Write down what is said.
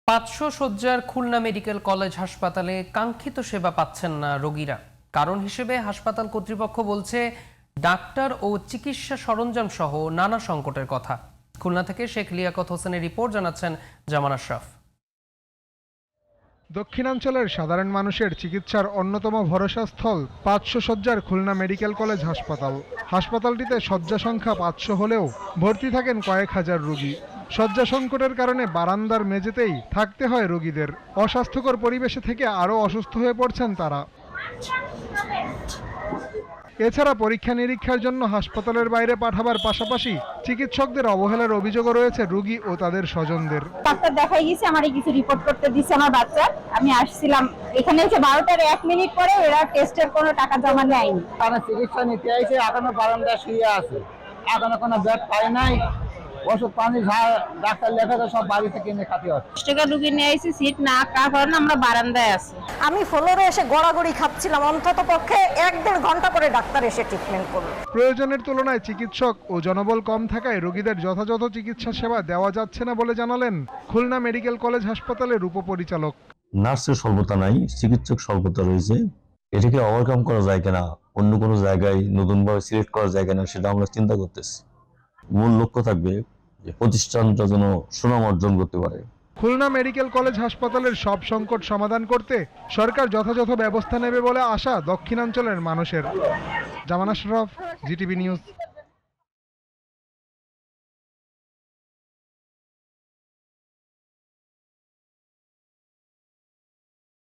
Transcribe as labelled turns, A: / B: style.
A: 500 শয্যার Khulna medical college হাসপাতালে কাঙ্ক্ষিত সেবা পাচ্ছেন না রোগীরা। কারণ হিসেবে হাসপাতাল কর্তৃপক্ষ বলছে ডাক্তার ও চিকিৎসা সরঞ্জাম সহ নানা সংকটের কথা। খুলনা থেকে শেখ লিয়াকত হোসেনের রিপোর্ট, জানাচ্ছেন জামান আশরাফ।
B: দক্ষিণাঞ্চলের সাধারণ মানুষের চিকিৎসার অন্যতম ভরসাস্থল 500 শয্যার খুলনা মেডিকেল কলেজ হাসপাতাল। হাসপাতালটিতে শয্যা সংখ্যা 500 হলেও ভর্তি থাকেন কয়েক হাজার রোগী। শয্যা সংকটের কারণে বারান্দার মেঝেতেই থাকতে হয় রোগীদের। অস্বাস্থ্যকর পরিবেশে থেকে আরও অসুস্থ হয়ে পড়ছেন তারা। এছাড়া পরীক্ষা নিরীক্ষার জন্য হাসপাতালের বাইরে পাঠাবার পাশাপাশি চিকিৎসকদের অবহেলার অভিযোগও রয়েছে রোগী ও তাদের স্বজনদের।
C: ডাক্তার দেখাই গেছে, আমারই কিছু রিপোর্ট করতে দিচ্ছে আমার বাচ্চা। আমি আসছিলাম এখানে এসে 12টার 1 মিনিট পরে এরা টেস্টের কোনো টাকা জমা নেয়নি।
D: তারা চিকিৎসা নিতে আইছে, এখনো বারান্দা শুয়ে আছে, এখনো কোনো বেড পায় নাই। ওষুধ পানি ডাক্তার লেখা তো সব বাড়ি থেকে এনে খাতে হচ্ছে।
C: টাকা রুগী নিয়ে আইছি, সিট না কারণ আমরা বারান্দায় আছি।
E: আমি ফ্লোরে এসে গড়াগড়ি খাচ্ছিলাম, অন্তত পক্ষে 1-1.5 ঘন্টা করে ডাক্তার এসে ট্রিটমেন্ট করলো।
B: প্রয়োজনের তুলনায় চিকিৎসক ও জনবল কম থাকায় রোগীদের যথাযথ চিকিৎসা সেবা দেওয়া যাচ্ছে না বলে জানালেন খুলনা মেডিকেল কলেজ হাসপাতালের উপপরিচালক।
F: নার্সের স্বল্পতা নাই, চিকিৎসক স্বল্পতা রয়েছে। এটাকে ওভারকাম করা যায় কিনা, অন্য কোনো জায়গায় নতুনভাবে সিলেক্ট করা যায় কিনা, সেটা আমরা চিন্তা করতেছি। মূল লক্ষ্য থাকবে যে প্রতিষ্ঠানটা যেন সুনাম অর্জন করতে পারে।
B: খুলনা মেডিকেল কলেজ হাসপাতালের সব সংকট সমাধান করতে সরকার যথাযথ ব্যবস্থা নেবে বলে আশা দক্ষিণাঞ্চলের মানুষের। জামান আশরাফ, জিটিভি নিউজ।